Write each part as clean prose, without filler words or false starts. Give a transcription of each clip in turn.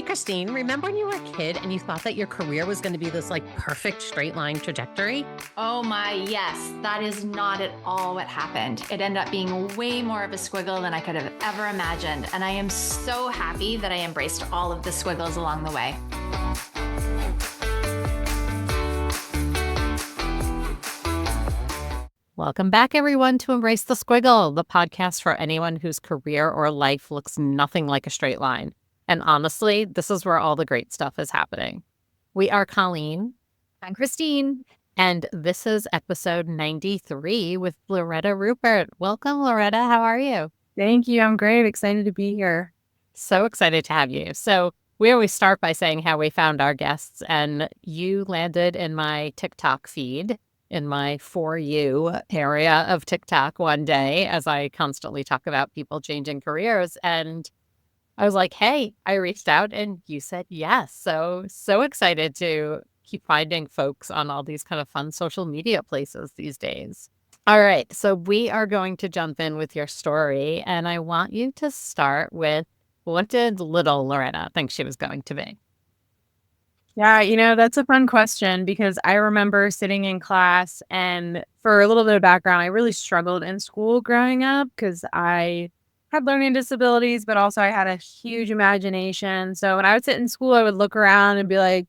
Christine, remember when you were a kid and you thought that your career was going to be this like perfect straight line trajectory? Oh my, yes. That is not at all what happened. It ended up being way more of a squiggle than I could have ever imagined. And I am so happy that I embraced all of the squiggles along the way. Welcome back, everyone, to Embrace the Squiggle, the podcast for anyone whose career or life looks nothing like a straight line. And honestly, this is where all the great stuff is happening. We are Colleen. I'm Christine. And this is episode 93 with Lauretta Rupert. Welcome, Lauretta. How are you? Thank you. I'm great. Excited to be here. So excited to have you. So we always start by saying how we found our guests, and you landed in my TikTok feed, in my For You area of TikTok one day, as I constantly talk about people changing careers. And I was like, hey, I reached out and you said yes. So excited to keep finding folks on all these kind of fun social media places these days. All right. So we are going to jump in with your story. And I want you to start with, what did little Lauretta think she was going to be? Yeah, that's a fun question because I remember sitting in class, and for a little bit of background, I really struggled in school growing up because I had learning disabilities, but also I had a huge imagination. So when I would sit in school, I would look around and be like,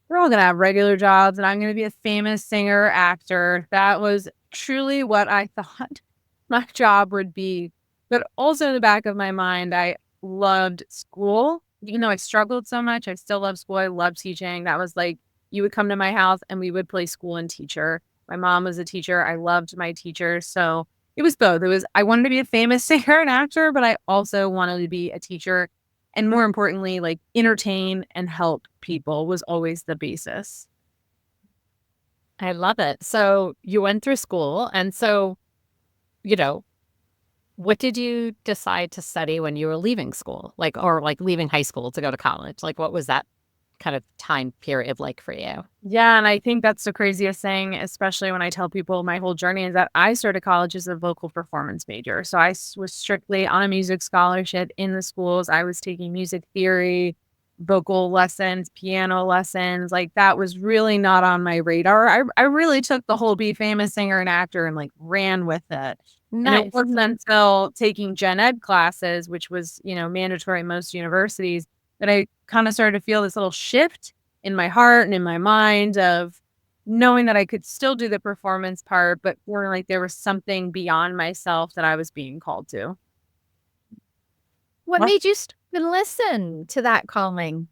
we're all going to have regular jobs and I'm going to be a famous singer or actor. That was truly what I thought my job would be. But also in the back of my mind, I loved school. Even though I struggled so much, I still love school. I love teaching. That was like, you would come to my house and we would play school and teacher. My mom was a teacher. I loved my teachers. So it was both. I wanted to be a famous singer and actor, but I also wanted to be a teacher. And more importantly, like entertain and help people was always the basis. I love it. So you went through school. And so, what did you decide to study when you were leaving school? Or leaving high school to go to college? Like, what was that kind of time period like for you? Yeah, and I think that's the craziest thing, especially when I tell people my whole journey, is that I started college as a vocal performance major. So I was strictly on a music scholarship in the schools. I was taking music theory, vocal lessons, piano lessons. Like, that was really not on my radar. I really took the whole be famous singer and actor and like ran with it. Nice. And it wasn't until taking gen ed classes, which was, mandatory in most universities, that I kind of started to feel this little shift in my heart and in my mind of knowing that I could still do the performance part, but feeling like there was something beyond myself that I was being called to. What made you start to listen to that calling?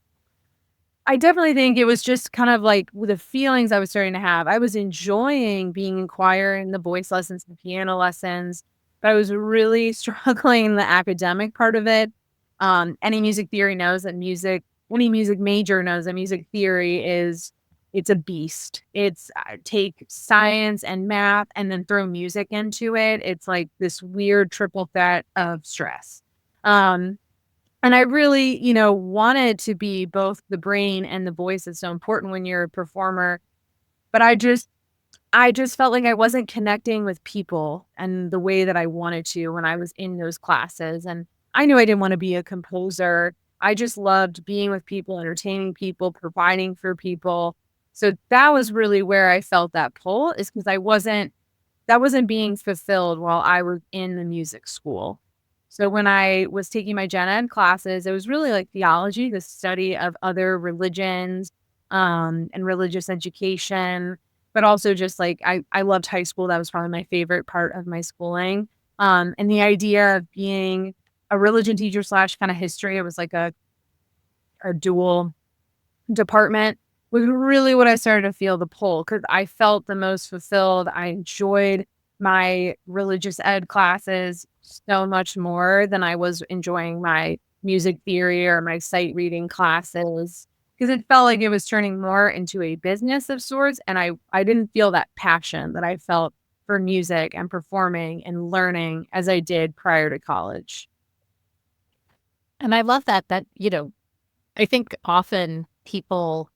I definitely think it was just kind of like the feelings I was starting to have. I was enjoying being in choir and the voice lessons, the piano lessons, but I was really struggling in the academic part of it. Any music theory knows that any music major knows that music theory it's a beast. It's take science and math and then throw music into it. It's like this weird triple threat of stress. And I really, wanted to be both the brain and the voice. That's so important when you're a performer. But I just felt like I wasn't connecting with people and the way that I wanted to when I was in those classes. And I knew I didn't want to be a composer. I just loved being with people, entertaining people, providing for people. So that was really where I felt that pull, is because that wasn't being fulfilled while I was in the music school. So when I was taking my gen ed classes, it was really like theology, the study of other religions, and religious education, but also just like, I loved high school. That was probably my favorite part of my schooling. And the idea of being a religion teacher / kind of history, it was like a dual department, was really what I started to feel the pull, because I felt the most fulfilled. I enjoyed my religious ed classes so much more than I was enjoying my music theory or my sight reading classes, because it felt like it was turning more into a business of sorts. And I didn't feel that passion that I felt for music and performing and learning as I did prior to college. And I love that, I think often people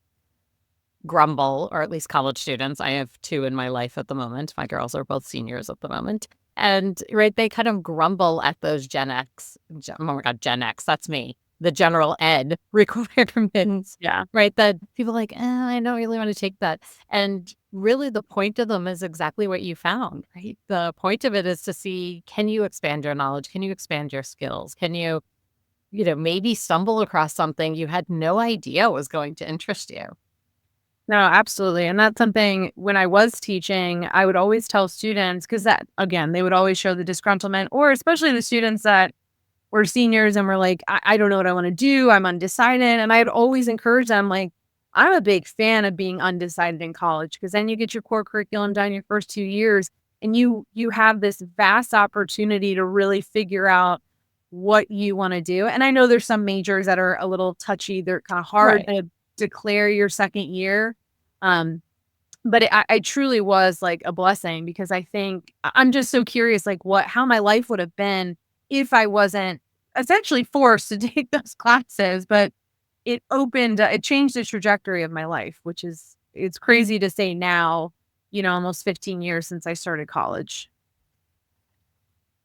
grumble, or at least college students. I have two in my life at the moment. My girls are both seniors at the moment. And right, they kind of grumble at those Gen X. Oh my God, Gen X, that's me. the general ed requirements, Yeah. right? That people are like, I don't really want to take that. And really the point of them is exactly what you found, right? The point of it is to see, can you expand your knowledge? Can you expand your skills? Can you, maybe stumble across something you had no idea was going to interest you? No, absolutely. And that's something when I was teaching, I would always tell students, because that, again, they would always show the disgruntlement, or especially the students that were seniors and were like, I don't know what I want to do. I'm undecided. And I'd always encourage them, like, I'm a big fan of being undecided in college, because then you get your core curriculum done your first 2 years and you have this vast opportunity to really figure out what you want to do. And I know there's some majors that are a little touchy. They're kind of hard Right. to declare your second year. Um, but I truly was like a blessing, because I think I'm just so curious, like how my life would have been if I wasn't essentially forced to take those classes. But it changed the trajectory of my life, which is, it's crazy to say now, almost 15 years since I started college.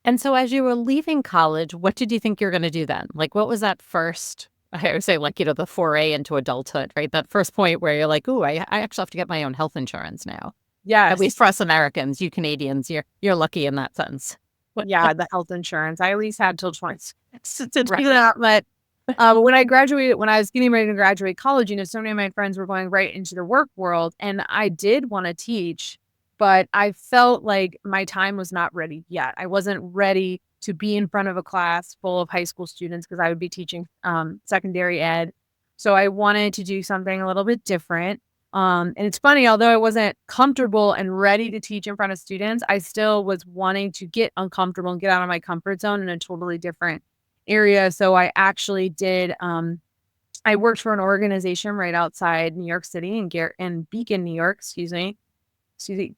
And so as you were leaving college, what did you think you're going to do then? Like, what was that first, I would say, like, the foray into adulthood, right? That first point where you're like, ooh, I actually have to get my own health insurance now. Yes. At least for us Americans, you Canadians, you're lucky in that sense. Yeah, the health insurance. I at least had till 20 to do Right. that. But when I was getting ready to graduate college, so many of my friends were going right into the work world, and I did want to teach, but I felt like my time was not ready yet. I wasn't ready to be in front of a class full of high school students, because I would be teaching secondary ed. So I wanted to do something a little bit different. And it's funny, although I wasn't comfortable and ready to teach in front of students, I still was wanting to get uncomfortable and get out of my comfort zone in a totally different area. So I actually did, I worked for an organization right outside New York City in Beacon, New York,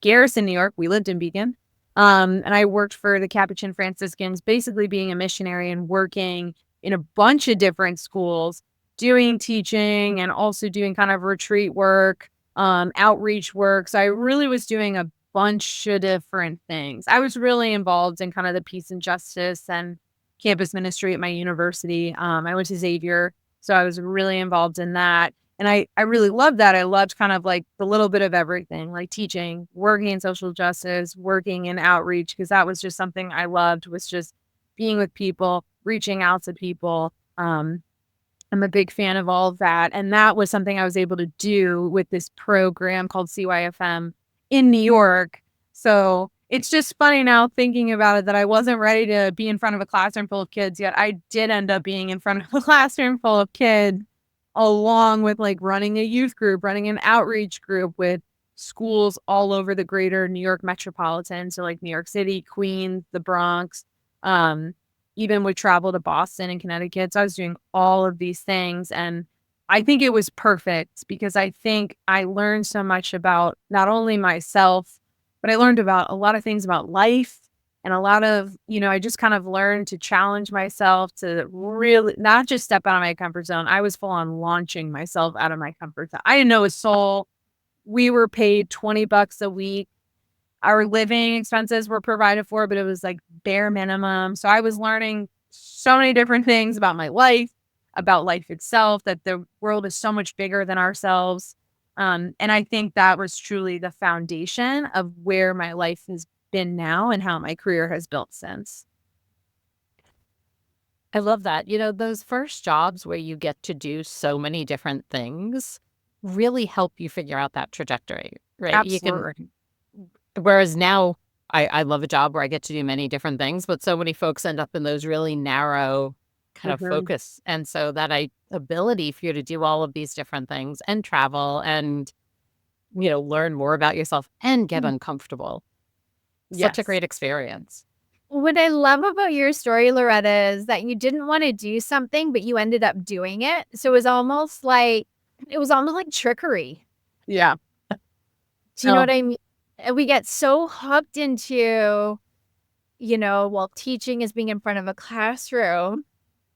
Garrison, New York. We lived in Beacon. And I worked for the Capuchin Franciscans, basically being a missionary and working in a bunch of different schools, doing teaching and also doing kind of retreat work, outreach work. So I really was doing a bunch of different things. I was really involved in kind of the peace and justice and campus ministry at my university. I went to Xavier, so I was really involved in that. And I really loved that. I loved kind of like the little bit of everything, like teaching, working in social justice, working in outreach, because that was just something I loved, was just being with people, reaching out to people. I'm a big fan of all of that. And that was something I was able to do with this program called CYFM in New York. So it's just funny now thinking about it that I wasn't ready to be in front of a classroom full of kids, yet I did end up being in front of a classroom full of kids, along with like running a youth group, running an outreach group with schools all over the greater New York metropolitan. So like New York City, Queens, the Bronx, even would travel to Boston and Connecticut. So I was doing all of these things. And I think it was perfect, because I think I learned so much about not only myself, but I learned about a lot of things about life, and a lot of, I just kind of learned to challenge myself to really not just step out of my comfort zone. I was full on launching myself out of my comfort zone. I didn't know a soul. We were paid $20 a week. Our living expenses were provided for, but it was like bare minimum. So I was learning so many different things about my life, about life itself, that the world is so much bigger than ourselves. And I think that was truly the foundation of where my life has been now and how my career has built since. I love that. Those first jobs where you get to do so many different things really help you figure out that trajectory, right? Absolutely. Whereas now I love a job where I get to do many different things, but so many folks end up in those really narrow kind of focus. And so that ability for you to do all of these different things and travel and, learn more about yourself and get uncomfortable. Such a Yes. great experience. What I love about your story, Lauretta, is that you didn't want to do something, but you ended up doing it. So it was almost like trickery. Yeah. Do you know Oh. what I mean? And we get so hooked into, while teaching is being in front of a classroom.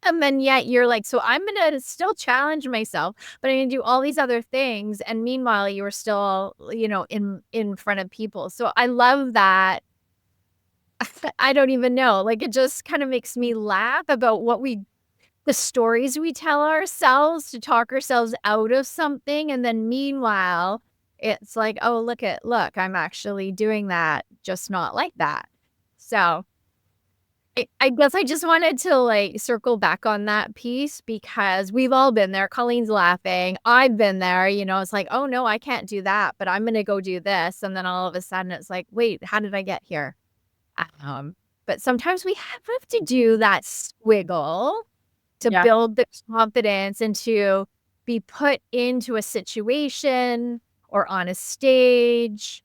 And then yet you're like, so I'm going to still challenge myself, but I'm going to do all these other things. And meanwhile, you were still, in front of people. So I love that. I don't even know. Like, it just kind of makes me laugh about what we the stories we tell ourselves to talk ourselves out of something. And then meanwhile, it's like, oh, look, I'm actually doing that, just not like that. So I guess I just wanted to like circle back on that piece because we've all been there. Colleen's laughing. I've been there. It's like, oh no, I can't do that, but I'm going to go do this. And then all of a sudden it's like, wait, how did I get here? But sometimes we have to do that squiggle to Yeah. build the confidence and to be put into a situation or on a stage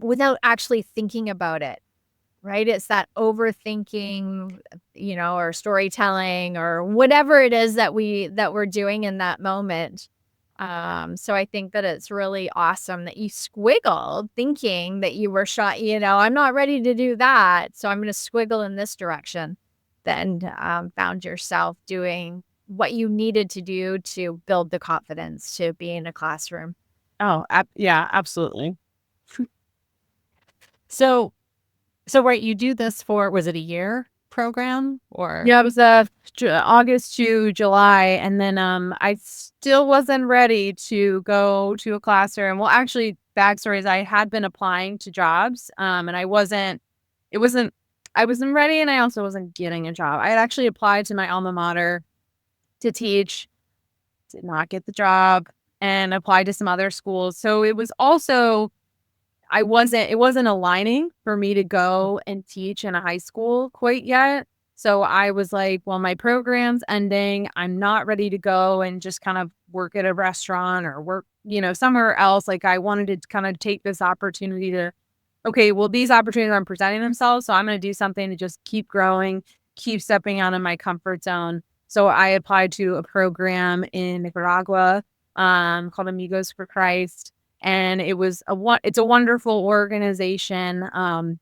without actually thinking about it. Right? It's that overthinking, or storytelling or whatever it is that we're doing in that moment. So I think that it's really awesome that you squiggled thinking that you were shot, I'm not ready to do that. So I'm going to squiggle in this direction. Then found yourself doing what you needed to do to build the confidence to be in a classroom. Oh, yeah, absolutely. So right, you do this for, was it a year program or? Yeah, it was August to July, and then I still wasn't ready to go to a classroom. Well, actually, backstory is I had been applying to jobs, and I wasn't ready, and I also wasn't getting a job. I had actually applied to my alma mater to teach, did not get the job, and applied to some other schools. So it was also it wasn't aligning for me to go and teach in a high school quite yet. So I was like, well, my program's ending. I'm not ready to go and just kind of work at a restaurant or work, somewhere else. Like I wanted to kind of take this opportunity to, okay, well, these opportunities aren't presenting themselves. So I'm going to do something to just keep growing, keep stepping out of my comfort zone. So I applied to a program in Nicaragua called Amigos for Christ. And it's a wonderful organization. And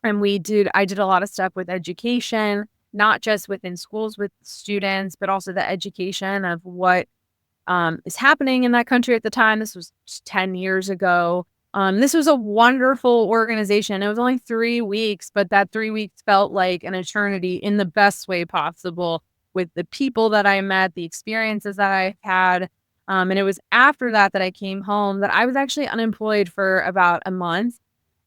I did a lot of stuff with education, not just within schools with students, but also the education of what is happening in that country at the time. This was 10 years ago. This was a wonderful organization. It was only 3 weeks, but that 3 weeks felt like an eternity in the best way possible with the people that I met, the experiences that I had. And it was after that I came home that I was actually unemployed for about a month.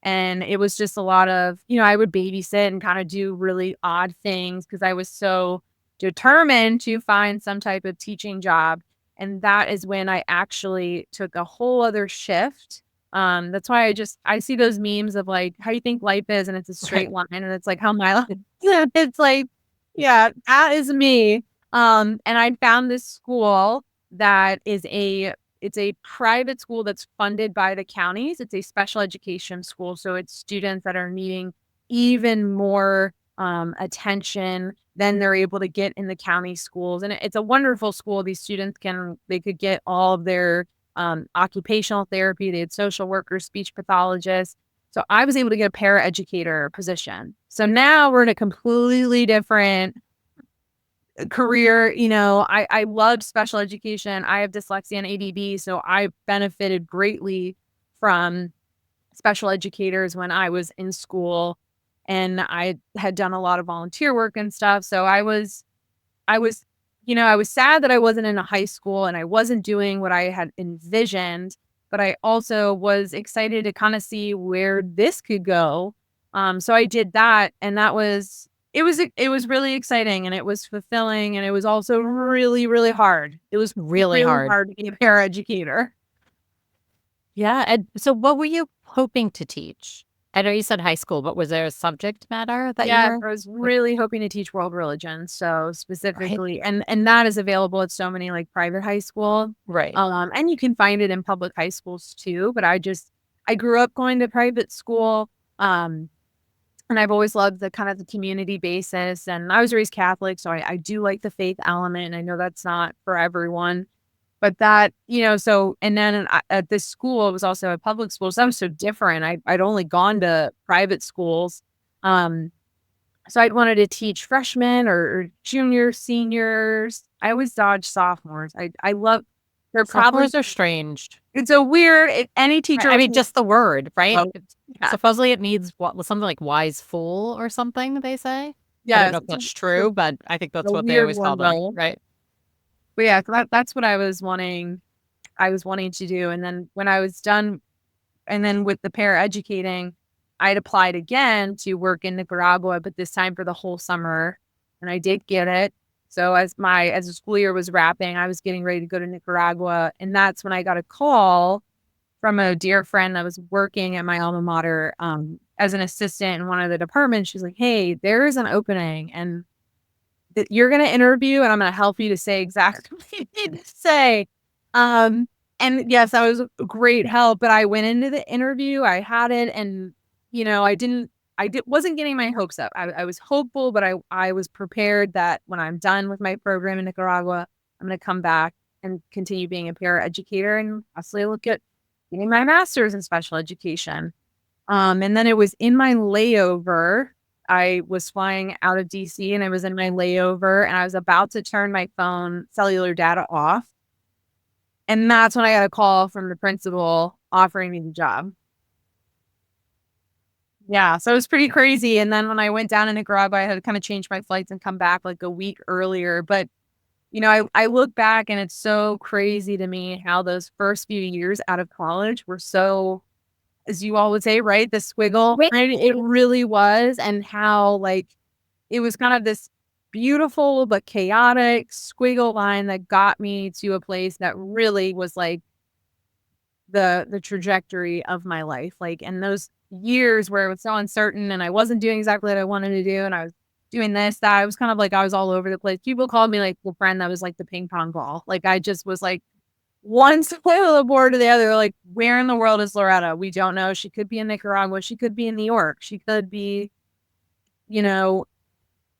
And it was just a lot of, I would babysit and kind of do really odd things because I was so determined to find some type of teaching job. And that is when I actually took a whole other shift. That's why I see those memes of like, how you think life is, and it's a straight line. And it's like, how my life, it's like, yeah, that is me. And I found this school that is it's a private school that's funded by the counties. It's a special education school. So it's students that are needing even more attention than they're able to get in the county schools. And it's a wonderful school. These students they could get all of their occupational therapy. They had social workers, speech pathologists. So I was able to get a paraeducator position. So now we're in a completely different career. I love special education. I have dyslexia and ADD, so I benefited greatly from special educators when I was in school, and I had done a lot of volunteer work and stuff. So I was sad that I wasn't in a high school and I wasn't doing what I had envisioned, but I also was excited to kind of see where this could go. So I did that, and it was really exciting, and it was fulfilling, and it was also really, really hard. It was Really hard. to be a paraeducator. Yeah. And so what were you hoping to teach? I know you said high school, but was there a subject matter that Yeah, you were? I was really hoping to teach world religion. So specifically, and that is available at so many like private high school. Right. And you can find it in public high schools too. But I grew up going to private school. And I've always loved the kind of the community basis, and I was raised Catholic. So I do like the faith element. And I know that's not for everyone, but that, and then at this school, it was also a public school. So that was so different. I'd only gone to private schools. So I'd wanted to teach freshmen or juniors, seniors. I always dodge sophomores. I love, they're probably, Sophomores are strange. it's a weird, if any teacher. I mean, just the word, right? Oh, yeah. Supposedly it needs something like wise fool or something, they say. I don't Yes, know if it's that's true, but I think that's a what they weird always call one them, though. right? But yeah, that's what I was wanting. I was wanting to do, and then when I was done, and then with the paraeducating, I'd applied again to work in Nicaragua, but this time for the whole summer, and I did get it. So as the school year was wrapping, I was getting ready to go to Nicaragua, and that's when I got a call from a dear friend that was working at my alma mater as an assistant in one of the departments. She's like, "Hey, there is an opening, and you're going to interview, and I'm going to help you to say exactly what you need to say." Um, and yes, that was a great help. But I went into the interview, I had it, and wasn't getting my hopes up. I was hopeful, but I was prepared that when I'm done with my program in Nicaragua, I'm going to come back and continue being a paraeducator and possibly look at getting my master's in special education. And then it was in my layover. I was flying out of DC and I was in my layover and I was about to turn my phone cellular data off. And that's when I got a call from the principal offering me the job. Yeah, so it was pretty crazy. And then when I went down to Nicaragua, I had to kind of change my flights and come back like a week earlier. But, I look back and it's so crazy to me how those first few years out of college were so, as you all would say, right? The squiggle, right? It really was. And how like it was kind of this beautiful but chaotic squiggle line that got me to a place that really was like the trajectory of my life. Like in those years where it was so uncertain and I wasn't doing exactly what I wanted to do and I was doing this, that I was kind of like I was all over the place. People called me like the friend that was like the ping pong ball. Like I just was like one side of the board to the other. Like, where in the world is Lauretta? We don't know. She could be in Nicaragua. She could be in New York. She could be, you know,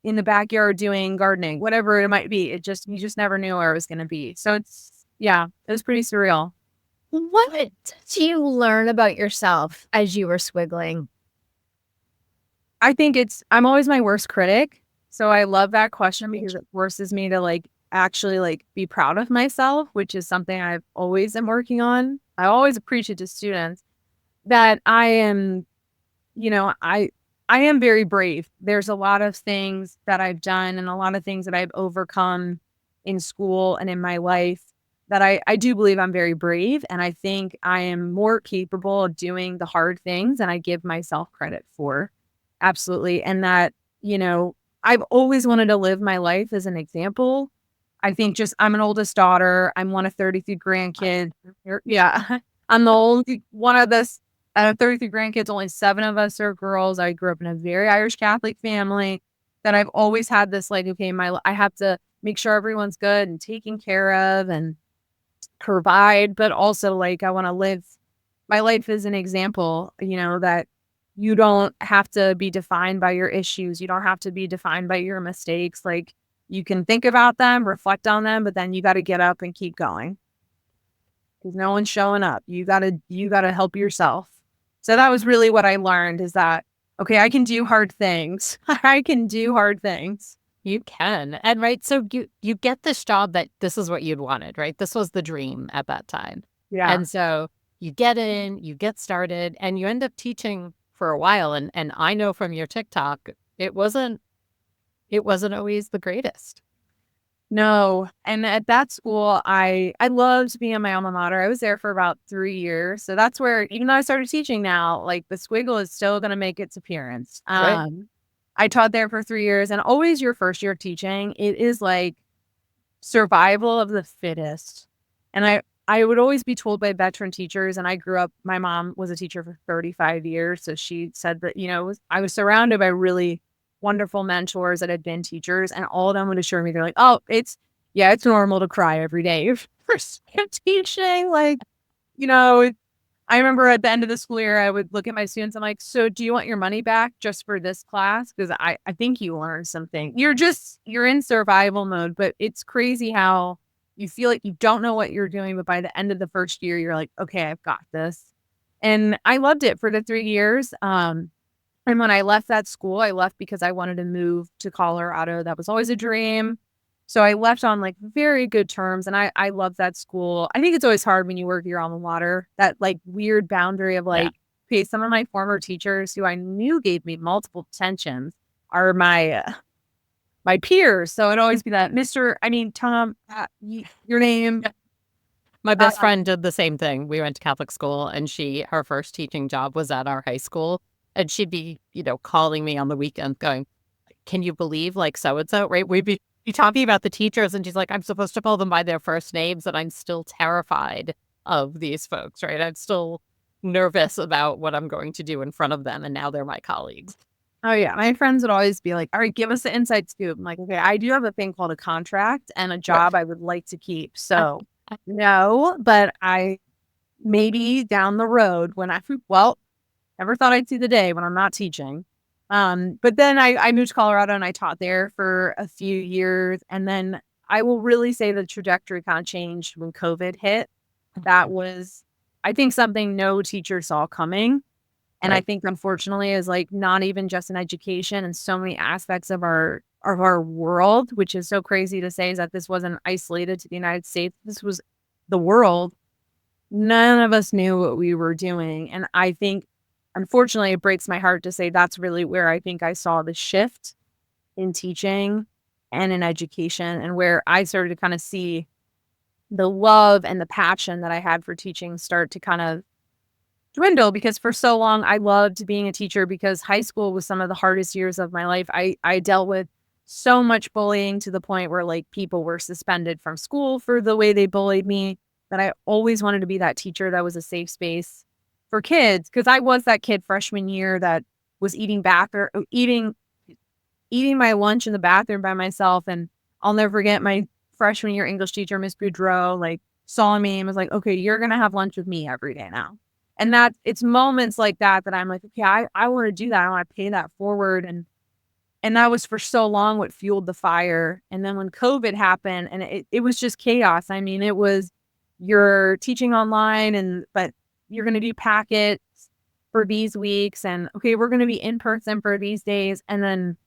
in the backyard doing gardening, whatever it might be. You just never knew where it was going to be. So it was pretty surreal. What did you learn about yourself as you were squiggling? I think I'm always my worst critic. So I love that question because it forces me to like actually like be proud of myself, which is something I've always am working on. I always preach it to students that I am, I am very brave. There's a lot of things that I've done and a lot of things that I've overcome in school and in my life that I do believe I'm very brave. And I think I am more capable of doing the hard things than I give myself credit for. Absolutely. And that, I've always wanted to live my life as an example. I think I'm an oldest daughter. I'm one of 33 grandkids. Yeah. I'm the only one of this. Out of 33 grandkids, only 7 of us are girls. I grew up in a very Irish Catholic family that I've always had this like, okay, I have to make sure everyone's good and taken care of and provide, but also like I want to live my life as an example, that you don't have to be defined by your issues. You don't have to be defined by your mistakes. Like you can think about them, reflect on them, but then you got to get up and keep going because no one's showing up. You got to help yourself. So that was really what I learned is that, okay, I can do hard things. I can do hard things. You can. And right, so you get this job that this is what you'd wanted, right? This was the dream at that time. Yeah. And so you get in, you get started, and you end up teaching for a while. And I know from your TikTok, it wasn't always the greatest. No. And at that school, I loved being in my alma mater. I was there for about 3 years. So that's where, even though I started teaching now, like the squiggle is still going to make its appearance. Right. I taught there for 3 years, and always your first year teaching, it is like survival of the fittest. And I would always be told by veteran teachers, and I grew up, my mom was a teacher for 35 years. So she said that, I was surrounded by really wonderful mentors that had been teachers, and all of them would assure me, they're like, oh, it's normal to cry every day for teaching. Like, I remember at the end of the school year, I would look at my students. I'm like, so do you want your money back just for this class? Because I think you learned something. You're in survival mode, but it's crazy how you feel like you don't know what you're doing. But by the end of the first year, you're like, okay, I've got this. And I loved it for the 3 years. And when I left that school, I left because I wanted to move to Colorado. That was always a dream. So I left on like very good terms, and I love that school. I think it's always hard when you work your alma mater, that like weird boundary of like, okay, some of my former teachers who I knew gave me multiple tensions are my my peers. So it'd always be that Tom, your name. My best friend did the same thing. We went to Catholic school, and her first teaching job was at our high school. And she'd be, calling me on the weekend going, can you believe like so-and-so, right? We'd be talking about the teachers, and she's like, I'm supposed to call them by their first names, and I'm still terrified of these folks, right? I'm still nervous about what I'm going to do in front of them, and now they're my colleagues. Oh, yeah. My friends would always be like, all right, give us the inside scoop. I'm like, okay, I do have a thing called a contract and a job I would like to keep. So no, but I maybe down the road when never thought I'd see the day when I'm not teaching. But then I moved to Colorado and I taught there for a few years. And then I will really say the trajectory kind of changed when COVID hit. That was, I think, something no teacher saw coming. And I think, unfortunately, is like not even just in education and so many aspects of our world, which is so crazy to say, is that this wasn't isolated to the United States. This was the world. None of us knew what we were doing. And I think, unfortunately, it breaks my heart to say that's really where I think I saw the shift in teaching and in education, and where I started to kind of see the love and the passion that I had for teaching start to kind of dwindle, because for so long I loved being a teacher, because high school was some of the hardest years of my life. I dealt with so much bullying to the point where like people were suspended from school for the way they bullied me, that I always wanted to be that teacher that was a safe space for kids, because I was that kid freshman year that was eating my lunch in the bathroom by myself. And I'll never forget my freshman year English teacher, Miss Boudreau, like saw me and was like, okay, you're gonna have lunch with me every day now. And it's moments like that I'm like, okay, I want to do that. I want to pay that forward. And that was for so long what fueled the fire. And then when COVID happened, and it was just chaos. I mean, it was, you're teaching online, but you're going to do packets for these weeks. And okay, we're going to be in person for these days. And then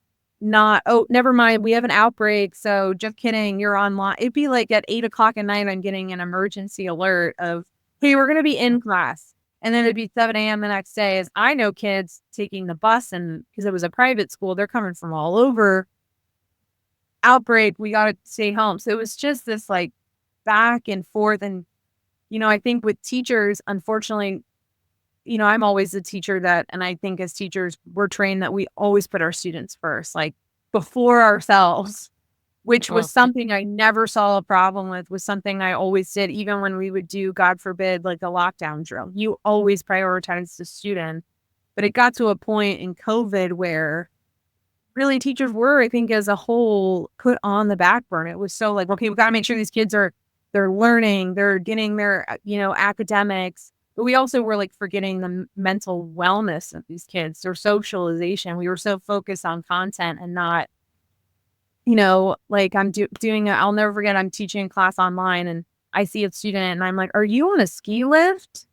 never mind, we have an outbreak. So just kidding, you're online. It'd be like at 8:00 at night, I'm getting an emergency alert of, hey, we're going to be in class. And then it'd be 7 a.m. the next day. As I know kids taking the bus, and because it was a private school, they're coming from all over. Outbreak, we got to stay home. So it was just this like back and forth. And, I think with teachers, unfortunately, I'm always a teacher and I think as teachers, we're trained that we always put our students first, like before ourselves, which was something I never saw a problem with, was something I always did. Even when we would do, God forbid, like a lockdown drill, you always prioritize the student. But it got to a point in COVID where really teachers were, I think, as a whole, put on the back burner. It was so like, okay, we got to make sure these kids they're learning, they're getting their, academics. But we also were like forgetting the mental wellness of these kids, their socialization. We were so focused on content and not, like I'm doing, I'll never forget, I'm teaching a class online and I see a student and I'm like, are you on a ski lift?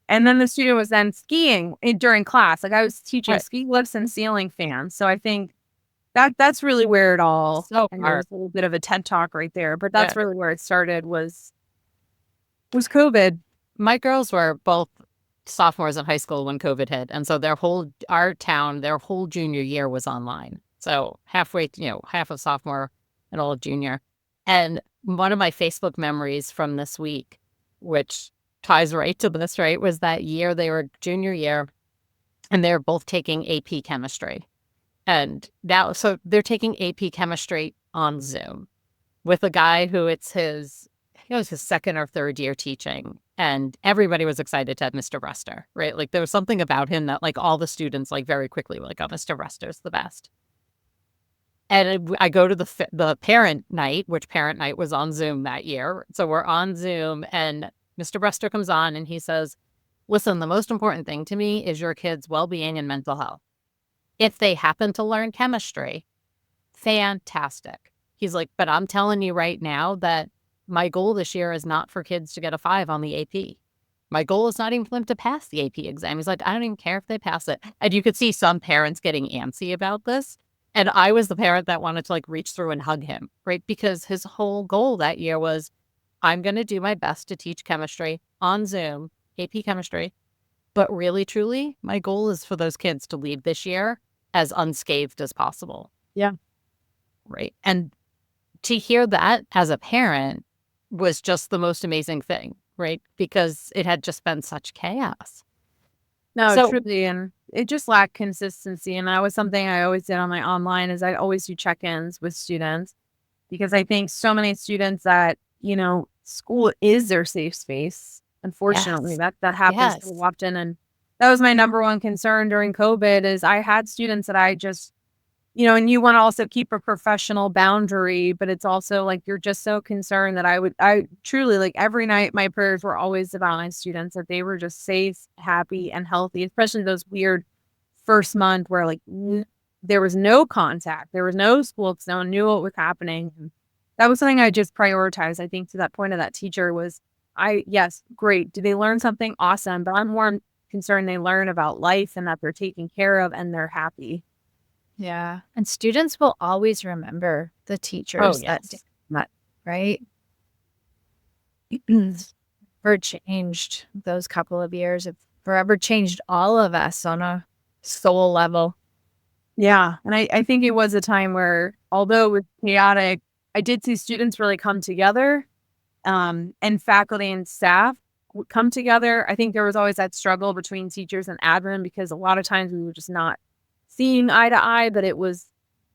And then the student was then skiing during class. Like I was teaching ski lifts and ceiling fans. So I think that's really where it all, and there's a little bit of a TED talk right there, but that's really where it started was COVID. My girls were both sophomores in high school when COVID hit. And so their whole junior year was online. So halfway, half of sophomore and all of junior. And one of my Facebook memories from this week, which ties right to this, right, was that year they were junior year and they're both taking AP chemistry. And now, so they're taking AP chemistry on Zoom with a guy who it was his second or third year teaching. And everybody was excited to have Mr. Ruster, right? Like there was something about him that like all the students like very quickly were like, oh, Mr. Ruster's the best. And I go to the parent night, which parent night was on Zoom that year. So we're on Zoom and Mr. Ruster comes on and he says, listen, the most important thing to me is your kids' well-being and mental health. If they happen to learn chemistry, fantastic. He's like, but I'm telling you right now that my goal this year is not for kids to get a 5 on the AP. My goal is not even for them to pass the AP exam. He's like, I don't even care if they pass it. And you could see some parents getting antsy about this. And I was the parent that wanted to like reach through and hug him, right? Because his whole goal that year was, I'm going to do my best to teach chemistry on Zoom, AP chemistry. But really, truly, my goal is for those kids to leave this year as unscathed as possible. Yeah. Right. And to hear that as a parent was just the most amazing thing, right? Because it had just been such chaos. No, So, truly, and it just lacked consistency, and that was something I always did on my online is I always do check-ins with students because I think so many students that, school is their safe space. Unfortunately, yes, that happens so yes. often, and that was my number one concern during COVID is I had students that I just and you want to also keep a professional boundary, but it's also like you're just so concerned that I truly like every night my prayers were always about my students that they were just safe, happy, and healthy, especially those weird first month where like there was no contact, there was no school, because no one knew what was happening. And that was something I just prioritized. I think to that point of that teacher was yes, great. Do they learn something? Awesome. But I'm more concerned they learn about life and that they're taken care of and they're happy. Yeah. And students will always remember the Oh, teachers that yes. did that, right? For changed those couple of years. It forever changed all of us on a soul level. Yeah. And I think it was a time where, although it was chaotic, I did see students really come together, and faculty and staff would come together. I think there was always that struggle between teachers and admin because a lot of times we were just not seeing eye to eye, but it was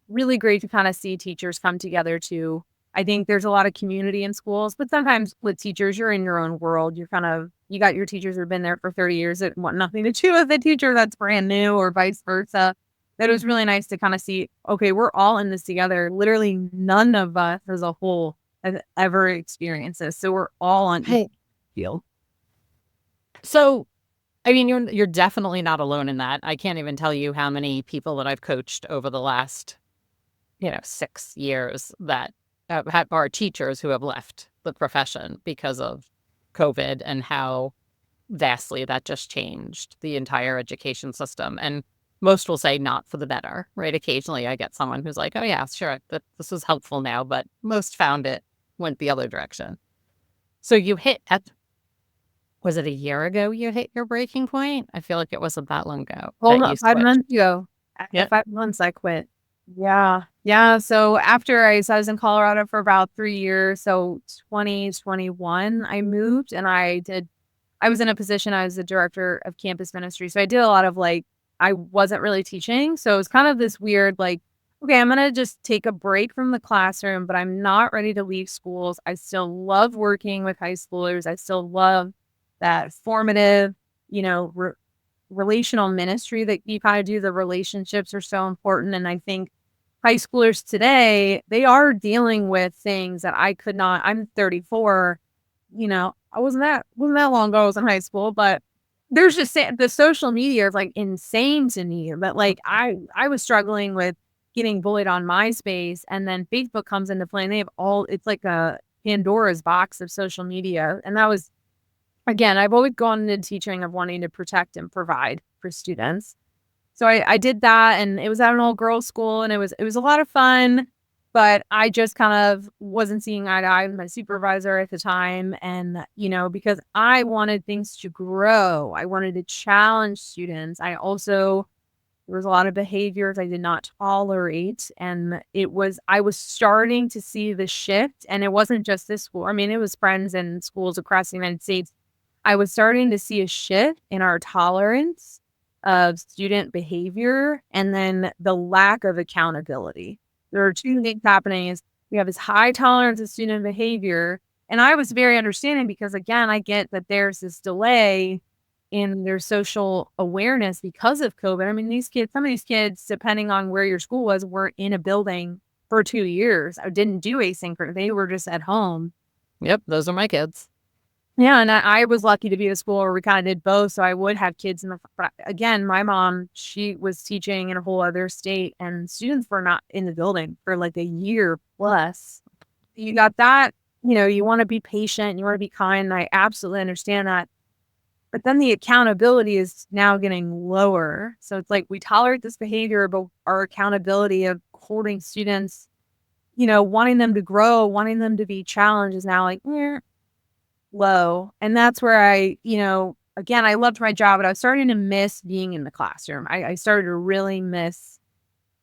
really great to kind of see teachers come together too. I think there's a lot of community in schools, but sometimes with teachers, you're in your own world. You got your teachers who've been there for 30 years that want nothing to do with the teacher that's brand new or vice versa. That was really nice to kind of see, okay, we're all in this together. Literally none of us as a whole has ever experienced this. So we're all on Hey. field. So, I mean, you're definitely not alone in that. I can't even tell you how many people that I've coached over the last, 6 years that are teachers who have left the profession because of COVID and how vastly that just changed the entire education system. And most will say not for the better, right? Occasionally I get someone who's like, oh yeah, sure, this is helpful now, but most found it went the other direction. So you was it a year ago you hit your breaking point? I feel like it wasn't that long ago Well, that no, you 5 switched. months ago. Yep. 5 months I quit. Yeah. Yeah. So so I was in Colorado for about 3 years. So 2021, I moved and I was in a position, I was the director of campus ministry. So I did a lot of I wasn't really teaching. So it was kind of this weird, okay, I'm going to just take a break from the classroom, but I'm not ready to leave schools. I still love working with high schoolers. I still love that formative, relational ministry that you kind of do. The relationships are so important. And I think high schoolers today, they are dealing with things that I could not. I'm 34, I wasn't that long ago I was in high school, but there's just the social media is insane to me. But I was struggling with getting bullied on MySpace, and then Facebook comes into play and they have it's like a Pandora's box of social media. And that was, again, I've always gone into teaching of wanting to protect and provide for students. So I did that, and it was at an all girls school, and it was a lot of fun, but I just kind of wasn't seeing eye to eye with my supervisor at the time. And, because I wanted things to grow, I wanted to challenge students. There was a lot of behaviors I did not tolerate. And I was starting to see the shift, and it wasn't just this school. I mean, it was friends and schools across the United States. I was starting to see a shift in our tolerance of student behavior and then the lack of accountability. There are two things happening is we have this high tolerance of student behavior. And I was very understanding because, again, I get that there's this delay in their social awareness because of COVID. I mean, some of these kids, depending on where your school was, weren't in a building for 2 years. I didn't do asynchronous. They were just at home. Yep. Those are my kids. Yeah, and I was lucky to be at a school where we kind of did both. So I would have kids but again, my mom, she was teaching in a whole other state, and students were not in the building for a year plus. You got that, you want to be patient, you want to be kind. And I absolutely understand that. But then the accountability is now getting lower. So it's we tolerate this behavior, but our accountability of holding students, wanting them to grow, wanting them to be challenged is now low. And that's where again, I loved my job, but I was starting to miss being in the classroom. I started to really miss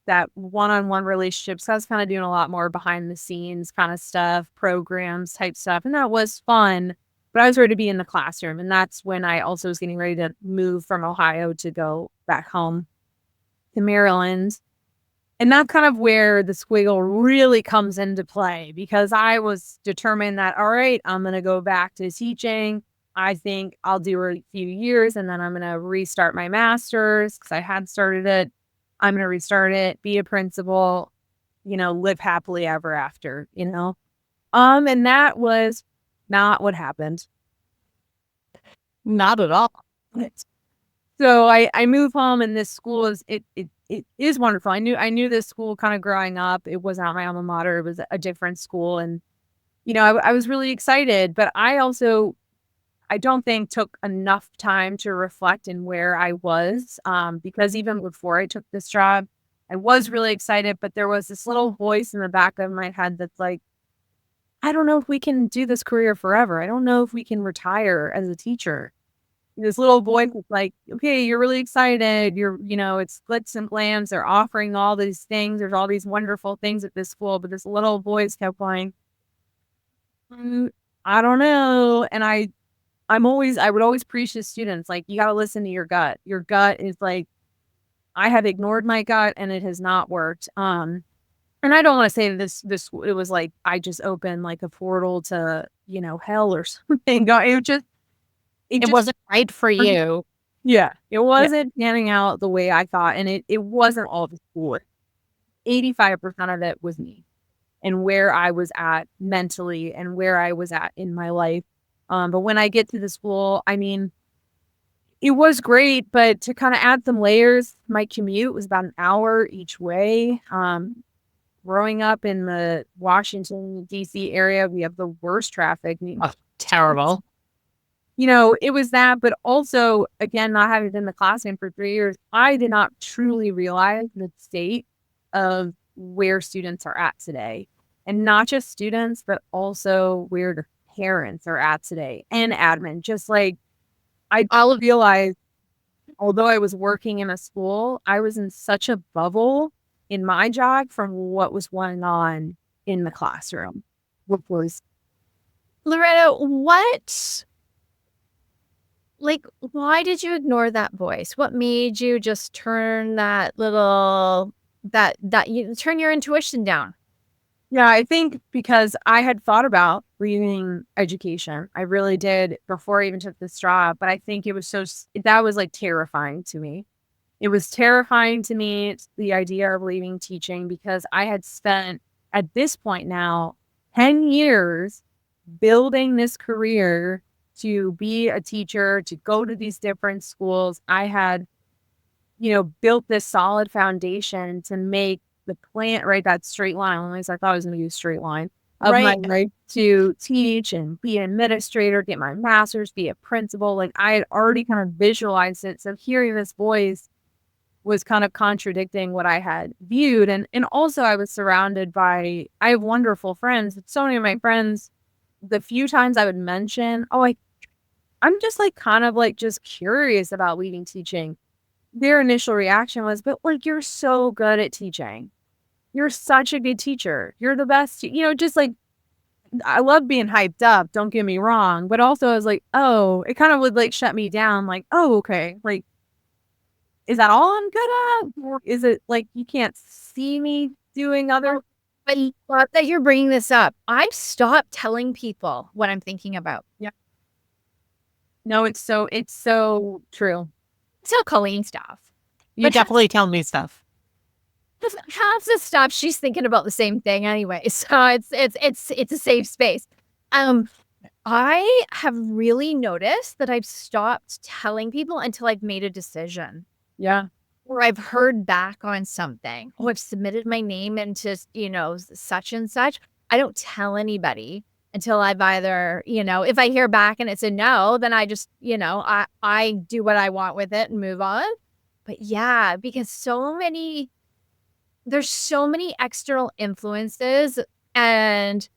that one-on-one relationships. I was kind of doing a lot more behind the scenes kind of stuff, programs type stuff. And that was fun, but I was ready to be in the classroom. And that's when I also was getting ready to move from Ohio to go back home to Maryland. And that's kind of where the Squiggle really comes into play, because I was determined that, all right, I'm going to go back to teaching. I think I'll do a few years and then I'm going to restart my master's, because I had started it. I'm going to restart it, be a principal, live happily ever after, And that was not what happened. Not at all. So I moved home, and this school it is wonderful. I knew this school kind of growing up. It was not my alma mater. It was a different school. And, I was really excited, but I don't think took enough time to reflect in where I was, because even before I took this job, I was really excited, but there was this little voice in the back of my head that's like, I don't know if we can do this career forever. I don't know if we can retire as a teacher. This little voice was like, okay, you're really excited. It's glitz and glams. They're offering all these things. There's all these wonderful things at this school, but this little voice kept going, I don't know. And I would always preach to students, like, you got to listen to your gut. Your gut is like, I have ignored my gut and it has not worked. And I don't want to say this, it was like, I just opened like a portal to, hell or something. It wasn't right for you. Yeah. It wasn't panning out the way I thought. And it wasn't all the school. 85% of it was me and where I was at mentally and where I was at in my life. But when I get to the school, I mean, it was great, but to kind of add some layers, my commute was about an hour each way. Growing up in the Washington, D.C. area, we have the worst traffic. Oh, terrible. It was that, but also, again, not having been in the classroom for 3 years, I did not truly realize the state of where students are at today. And not just students, but also where the parents are at today and admin. Just like, I'll realize, although I was working in a school, I was in such a bubble in my job from what was going on in the classroom. Lauretta, why did you ignore that voice? What made you just turn that you turn your intuition down? Yeah, I think because I had thought about leaving education. I really did before I even took this job. But I think it was that was like terrifying to me. It was terrifying to me, the idea of leaving teaching, because I had spent, at this point now, 10 years building this career to be a teacher, to go to these different schools. I had, built this solid foundation to make the plan, right? That straight line. At least I thought I was going to use straight line of my right to teach and be an administrator, get my master's, be a principal. Like, I had already kind of visualized it. So hearing this voice was kind of contradicting what I had viewed. And also I was surrounded by, I have wonderful friends. So many of my friends, the few times I would mention, I'm just like kind of like just curious about leaving teaching, their initial reaction was, but like, you're so good at teaching. You're such a good teacher. You're the best. Just like, I love being hyped up. Don't get me wrong. But also I was like, oh, it kind of would like shut me down. Like, oh, okay. Like, is that all I'm good at? Or is it like you can't see me doing other? But I love that you're bringing this up. I've stopped telling people what I'm thinking about. Yeah. No, it's so true. I tell Colleen stuff. You definitely tell me stuff. Half the stuff she's thinking about the same thing anyway. So it's a safe space. I have really noticed that I've stopped telling people until I've made a decision. Yeah. Or I've heard back on something. Oh, I've submitted my name into, such and such. I don't tell anybody until I've either, if I hear back and it's a no, then I just, I do what I want with it and move on. But yeah, because there's so many external influences, and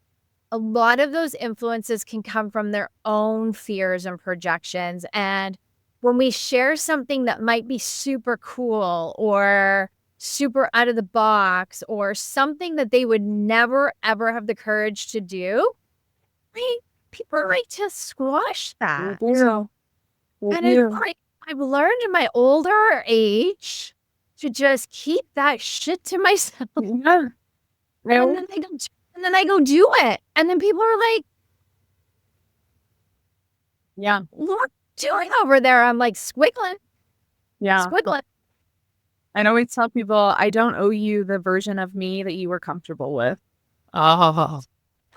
a lot of those influences can come from their own fears and projections. And when we share something that might be super cool or super out of the box or something that they would never, ever have the courage to do, right? People are right to squash that. Yeah. And it's like, I've learned in my older age to just keep that shit to myself. Yeah. And then I go do it. And then people are like, Yeah. what are you doing over there? I'm like, squiggling. Yeah. Squiggling. I always tell people, I don't owe you the version of me that you were comfortable with. Oh,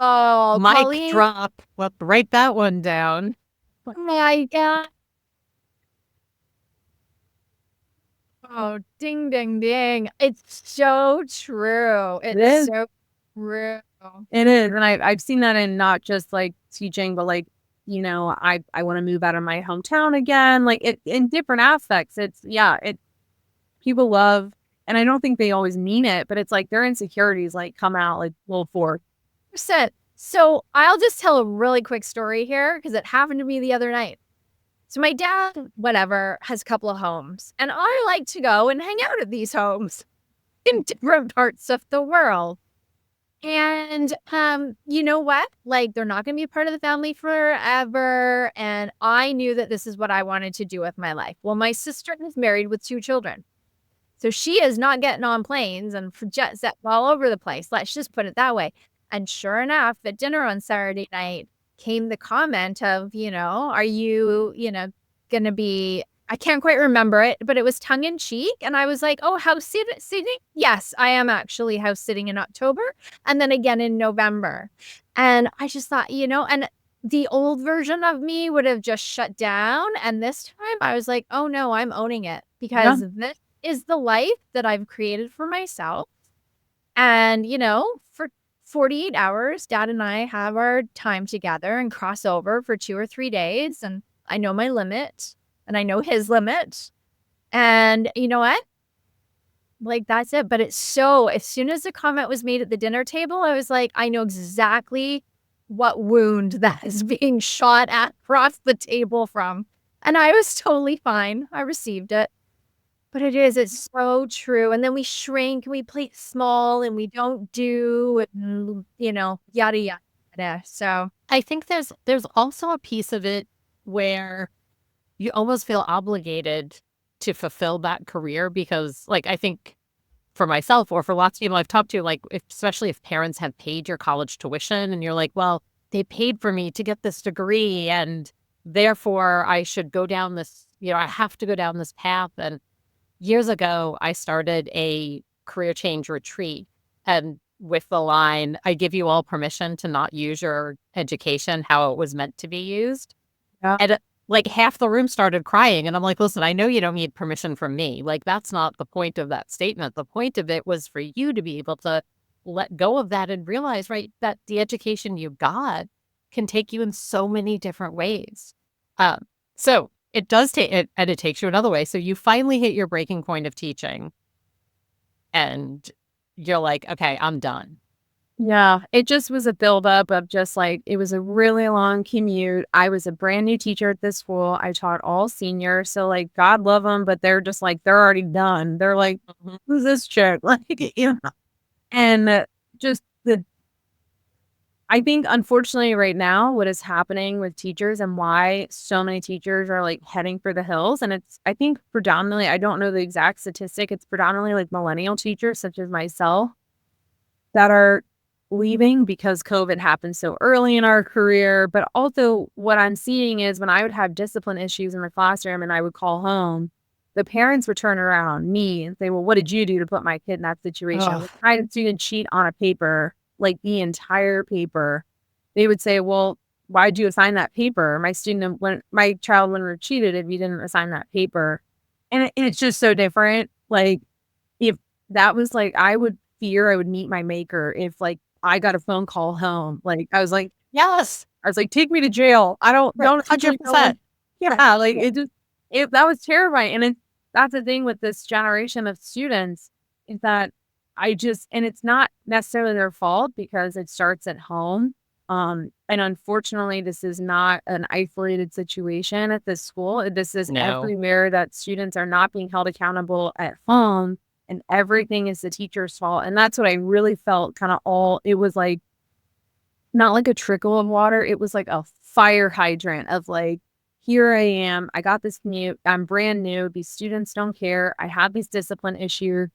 Oh, mic Colleen. drop. Well, write that one down. My God. Oh, ding, ding, ding. It's so true. is. It's so true. It is. And I've seen that in not just like teaching, but like, you know, I want to move out of my hometown again. Like it in different aspects. It's people love, and I don't think they always mean it, but it's like their insecurities like come out like full force. Percent. So I'll just tell a really quick story here because it happened to me the other night. So my dad, whatever, has a couple of homes, and I like to go and hang out at these homes in different parts of the world. And you know what? Like, they're not going to be a part of the family forever. And I knew that this is what I wanted to do with my life. Well, my sister is married with 2 children. So she is not getting on planes and for jet set all over the place. Let's just put it that way. And sure enough, at dinner on Saturday night came the comment of, are you, going to be, I can't quite remember it, but it was tongue in cheek. And I was like, oh, house sitting? Yes, I am actually house sitting in October and then again in November. And I just thought, and the old version of me would have just shut down. And this time I was like, oh no, I'm owning it because this is the life that I've created for myself. And, for 48 hours, Dad and I have our time together and cross over for 2 or 3 days. And I know my limit and I know his limit. And you know what? Like, that's it. But it's so, as soon as the comment was made at the dinner table, I was like, I know exactly what wound that is being shot at across the table from. And I was totally fine. I received it. But it's so true. And then we shrink and we play small and we don't do, and, yada, yada. So I think there's also a piece of it where you almost feel obligated to fulfill that career because, like, I think for myself or for lots of people I've talked to, like, especially if parents have paid your college tuition and you're like, well, they paid for me to get this degree and therefore I should go down this, I have to go down this path. And years ago, I started a career change retreat, and with the line, I give you all permission to not use your education how it was meant to be used. Yeah. And like half the room started crying. And I'm like, listen, I know you don't need permission from me. Like, that's not the point of that statement. The point of it was for you to be able to let go of that and realize, right, that the education you got can take you in so many different ways. So it does take it, and it takes you another way. So you finally hit your breaking point of teaching and you're like, okay, I'm done. Yeah, it just was a buildup of just like, it was a really long commute. I was a brand new teacher at this school. I taught all seniors. So like, God love them, but they're just like, they're already done. They're like, who's this chick? Like, and just I think unfortunately right now, what is happening with teachers and why so many teachers are like heading for the hills. And I think predominantly, I don't know the exact statistic. It's predominantly like millennial teachers such as myself that are leaving because COVID happened so early in our career. But also what I'm seeing is when I would have discipline issues in the classroom and I would call home, the parents would turn around me and say, well, what did you do to put my kid in that situation? Ugh. I had a student cheat on a paper, like the entire paper. They would say, well, why'd you assign that paper? My child wouldn't have cheated if you didn't assign that paper. And it's just so different. Like, if that was like, I would meet my maker if like I got a phone call home. Like, I was like, yes. I was like, take me to jail. I don't 100%. Yeah, like that was terrifying. And that's the thing with this generation of students is that and it's not necessarily their fault because it starts at home. And unfortunately, this is not an isolated situation at this school. This is everywhere that students are not being held accountable at home. and everything is the teacher's fault. And that's what I really felt kind of it was like, not like a trickle of water. It was like a fire hydrant of like, here I am. I got this I'm brand new. These students don't care. I have these discipline issues.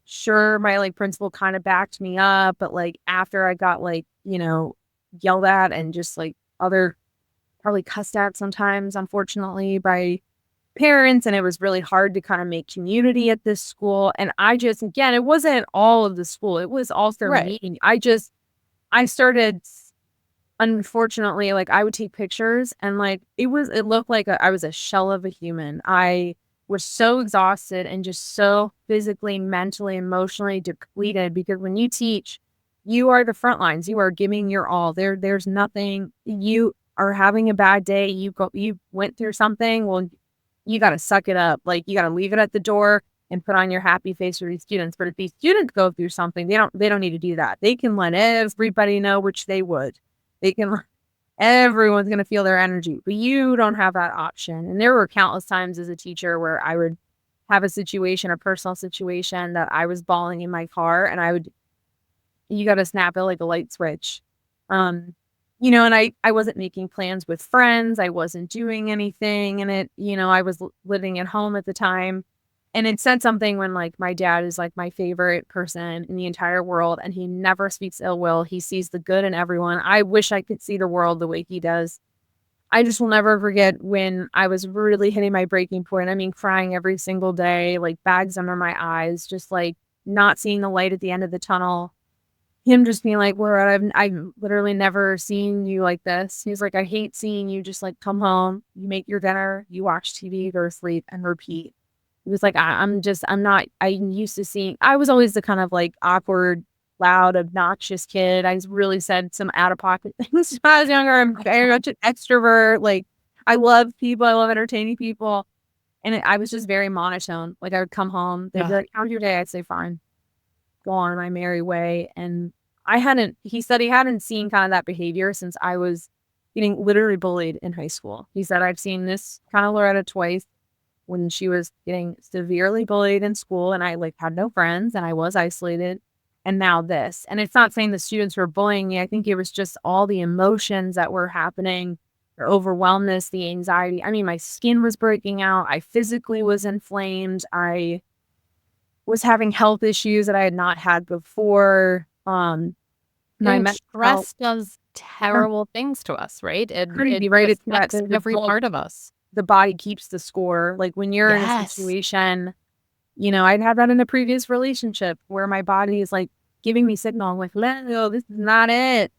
Sure, my like principal kind of backed me up, but like after I got like, yelled at and just like probably cussed at sometimes, unfortunately, by parents. And it was really hard to kind of make community at this school. And again, it wasn't all of the school. It was also Right. me. I started, unfortunately, like I would take pictures and like it looked like I was a shell of a human. I was so exhausted and just so physically, mentally, emotionally depleted because when you teach, you are the front lines. You are giving your all. There's nothing. You are having a bad day. You went through something. Well, you got to suck it up. Like you got to leave it at the door and put on your happy face for these students. But if these students go through something, they don't need to do that. They can let everybody know, which they would. Everyone's going to feel their energy, but you don't have that option. And there were countless times as a teacher where I would have a personal situation that I was bawling in my car and you got to snap it like a light switch. And I wasn't making plans with friends. I wasn't doing anything. And I was living at home at the time. And it said something when like my dad is like my favorite person in the entire world and he never speaks ill will. He sees the good in everyone. I wish I could see the world the way he does. I just will never forget when I was really hitting my breaking point. I mean, crying every single day, like bags under my eyes, just like not seeing the light at the end of the tunnel. Him just being like, Lauretta, I've literally never seen you like this. He's like, I hate seeing you just like come home, you make your dinner, you watch TV, go to sleep and repeat. It was like, I'm used to seeing, I was always the kind of like awkward, loud, obnoxious kid. I really said some out of pocket things when I was younger. I'm very much an extrovert. Like I love people. I love entertaining people. And I was just very monotone. Like I would come home. They'd be like, how's your day? I'd say, fine. Go on my merry way. And he said he hadn't seen kind of that behavior since I was getting literally bullied in high school. He said, I've seen this kind of Lauretta twice. When she was getting severely bullied in school and I like had no friends and I was isolated and now this. And it's not saying the students were bullying me. I think it was just all the emotions that were happening, the overwhelmness, the anxiety. I mean, my skin was breaking out. I physically was inflamed. I was having health issues that I had not had before. My mental stress does terrible things to us, right? Crazy, right? It affects every part of us. The body keeps the score. Like when you're in a situation, I'd had that in a previous relationship where my body is like giving me signal, like, no, this is not it.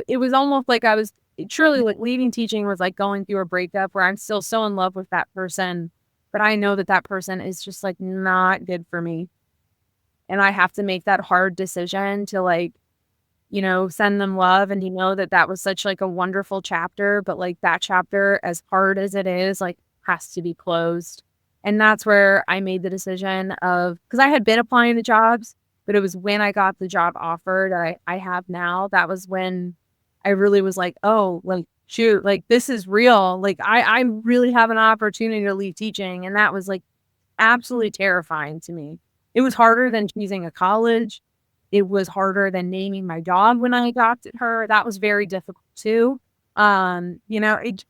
It was almost like I was truly like leaving teaching was like going through a breakup where I'm still so in love with that person, but I know that person is just like not good for me. And I have to make that hard decision to like, send them love and that was such like a wonderful chapter, but like that chapter, as hard as it is, like has to be closed. And that's where I made the decision because I had been applying to jobs, but it was when I got the job offer that I have now. That was when I really was like, oh, like, shoot, like this is real. Like I really have an opportunity to leave teaching. And that was like absolutely terrifying to me. It was harder than choosing a college. It was harder than naming my dog when I adopted her. That was very difficult too. It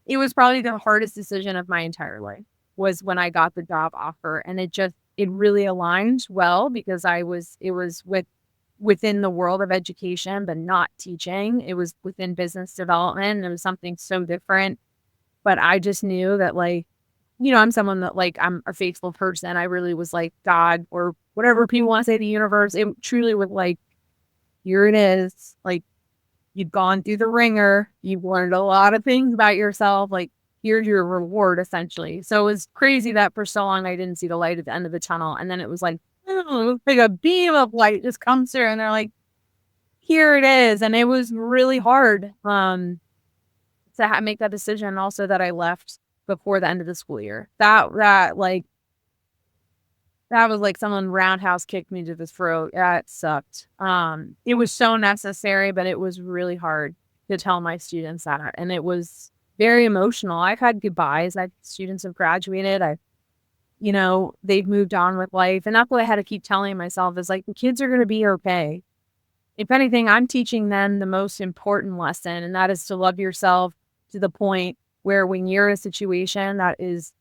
was probably the hardest decision of my entire life was when I got the job offer. And it really aligned well because it was within the world of education, but not teaching. It was within business development. And it was something so different. But I just knew that like, I'm someone that like, I'm a faithful person. I really was like God or whatever people want to say, the universe. It truly was like, here it is. Like you'd gone through the ringer. You've learned a lot of things about yourself. Like here's your reward essentially. So it was crazy that for so long I didn't see the light at the end of the tunnel. And then it was like a beam of light just comes through and they're like, here it is. And it was really hard to make that decision also that I left before the end of the school year. That was like someone roundhouse kicked me to the throat. Yeah, it sucked. It was so necessary, but it was really hard to tell my students that. And it was very emotional. I've had goodbyes. Students have graduated. I've they've moved on with life. And that's what I had to keep telling myself is like, the kids are going to be okay. If anything, I'm teaching them the most important lesson, and that is to love yourself to the point where when you're in a situation that is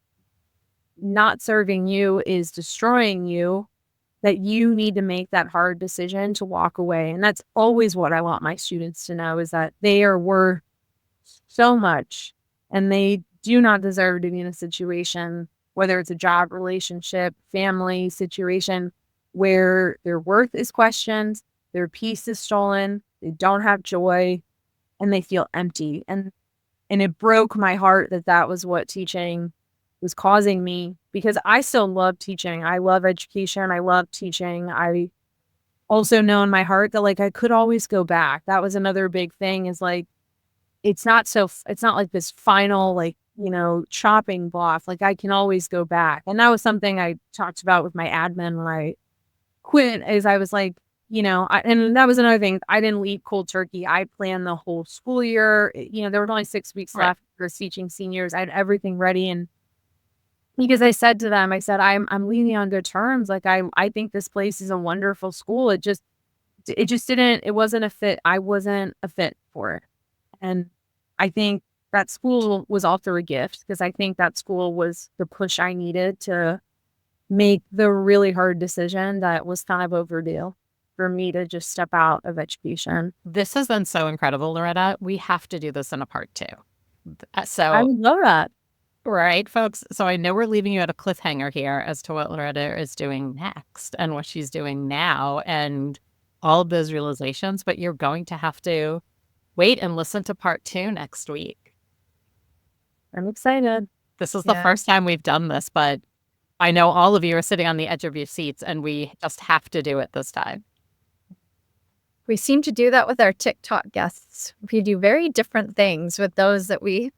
not serving you, is destroying you, that you need to make that hard decision to walk away. And that's always what I want my students to know, is that they are worth so much and they do not deserve to be in a situation, whether it's a job, relationship, family situation, where their worth is questioned, their peace is stolen, they don't have joy, and they feel empty. And it broke my heart that that was what teaching was causing me, because I still love teaching. I love education. I love teaching. I also know in my heart that like I could always go back. That was another big thing, is like, it's not like this final, like, chopping block. Like I can always go back. And that was something I talked about with my admin when I quit, is I was like, and that was another thing. I didn't leave cold turkey. I planned the whole school year. There were only 6 weeks left for teaching seniors. I had everything ready. And because I said to them, I said, I'm leaving on good terms. Like I think this place is a wonderful school. It just didn't, it wasn't a fit. I wasn't a fit for it. And I think that school was also a gift, because I think that school was the push I needed to make the really hard decision that was kind of overdue for me to just step out of education. This has been so incredible, Lauretta. We have to do this in a part 2. So I would love that. Right, folks. So I know we're leaving you at a cliffhanger here as to what Lauretta is doing next and what she's doing now and all of those realizations, but you're going to have to wait and listen to part 2 next week. I'm excited. This is the first time we've done this, but I know all of you are sitting on the edge of your seats, and we just have to do it this time. We seem to do that with our TikTok guests. We do very different things with those that we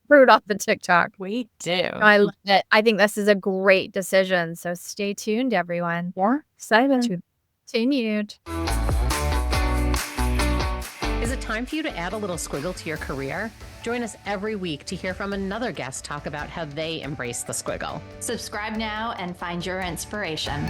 fruit off the TikTok. We do. I love it. I think this is a great decision. So stay tuned, everyone. Yeah, excited. Continued. Is it time for you to add a little squiggle to your career? Join us every week to hear from another guest talk about how they embrace the squiggle. Subscribe now and find your inspiration.